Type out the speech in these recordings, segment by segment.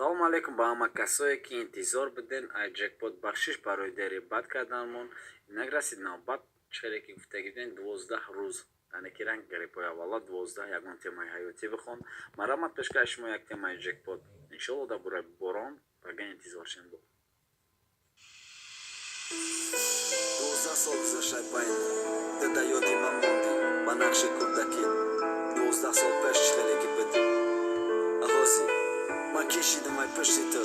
салому алейкум ба ҳама касое ки интизор буден ай ҷекпот бахшиш барои дери бад карданмон инак расид навбат челе ки гуфтагӣ будем 12 рӯз яъне ки ранг гирипои аввала 12 ягон темаи ҳаётӣ бихон марамат пешкаш шумо як темаи ҷекпот иншоалло дар бораи борон бага интизор шем бо 12 сол гузаштад байн дада ёди ман монди ба нақши кӯдакӣ 12 сол пеш чхеле ки бид аҳози ман кешидам ай пешти ту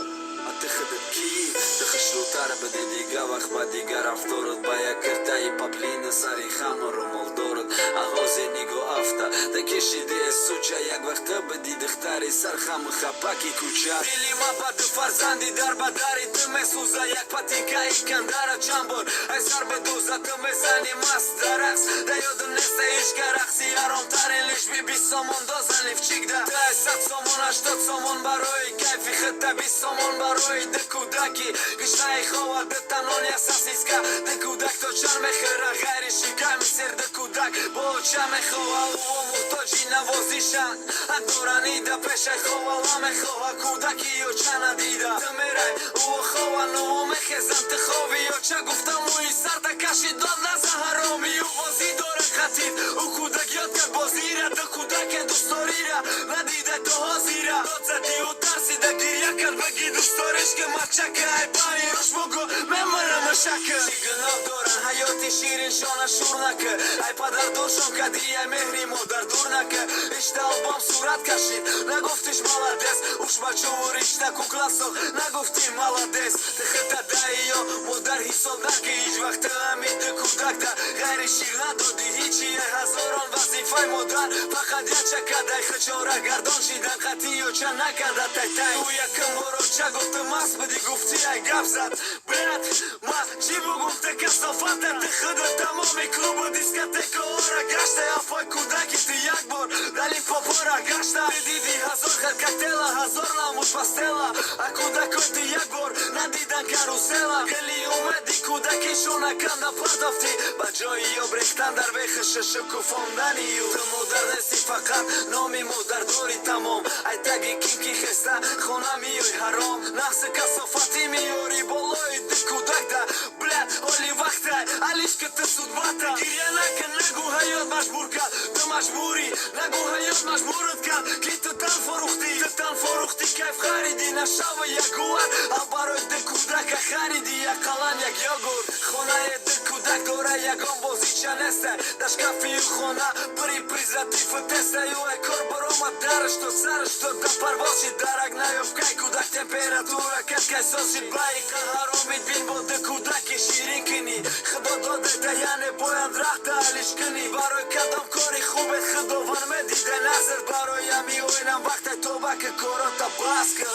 а ты худат ки ты хишлутар биди дигар вақт ба дигар рафторат ба як киртаи паплина сари хамаро молдорат аҳози нигоҳ афта ты кешиди суча як вақта биди духтари сархаму хапаки кӯча дили ма ба ду фарзанди дар ба дари ты месӯза як патинка икандара чанд бор ай сар бедӯза ты мезани маст дар рақс да ёду неста ишка рақси аромтарин лиш би 20 сомон дозан лифчикда ты ай 100 сомон 80 сомон барои кайфи хита 20 сомон барои ди кӯдаки гишнаи хова ди танон як сасиска ди кӯдак то чанд мехӯра ғайри шикай мисер ди кӯдак бо чанд мехова уво муҳтоҷи навозишанд акдорани да пешай хова ва мехова кӯдаки ё чанд надида ты мерай уво хова нуво мехезам ты хови ё ча гуфтам уи сарда каши дод наза ҳароми увози дора хатиб у кӯдак ёд кард бозира ди кӯдаке дӯсторира надида то ҳозира дод зади у тарсида гирья кард баги дӯсториш ки мачака ай бани рош бого мемарам шака чӣ гуноҳ доран ҳаёти ширин шона шур нака ай падар дошон кади ай меҳри модар дур нака ришта албом сурат кашид нагуфтиш маладес уш бачову ришта кукласо нагуфти маладес ты хита даи ё модар ҳисоб наки ҳеҷ вақта ҳамиди кӯдакда ғайри шир надоди ҳичи ай ҳазорон вазифаи модар фақат ячакадай хичора гардон шидан қати ё ча накарда тайтай ӯ якам боро ча гуфта маст биди гуфти ай гап зад брат ма чӣ бугуфта касофата ты худо тамоми клубу дискотекаора гашта афой кӯдаки ты як бор дали попора гашта дидиди ҳазор хел коктейла ҳазор намуд пастела а кӯдакой ты як бор надидан карусела гили умеди кӯдаки шонаканда партофти ба ҷои ёб рехтан дар вехиша шукуфондани ю ты модар нести фақат номи модар дори тамом ай таги кинки хеста хона миёй ҳаром нақси касофати миёри болои ди кӯдакда блят оли вақтай алишка ты судбата гирья накан нагӯ ҳаёт маҷбур кард ты маҷбурӣ нагӯ ҳаёт маҷбурат кард ки ты тан фурӯхтӣ кайф хариди нашава ягуар а барои ди кӯдака хариди як қалам як ёгурт хонаи ди кӯдак дора ягон бозича нестай дар шкафи ю хона при презервативу тестай ю ай кор баромад дараш то сараш то да парвозши дарак наёфкай кӯдак температура каскай соси баи қаҳаромид бин бо ди кӯдаки ширин кини худо додета яъне бояд рахта алиш кини барои кадом кори хубе худован медида назар барои ами оинам вақтай тобаки корота баска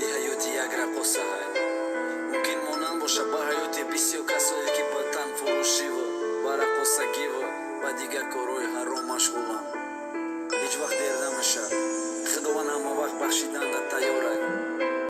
и ҳаёти як рақоса ҳай мумкин монанд боша ба ҳаёти бисёр касое ки ба танфурӯшиву ба рақосагиву ба дигар корҳои ҳаром машғуланд ҳеҷ вақт дер намешавад худованд ҳама вақт бахшиданда тайёр аст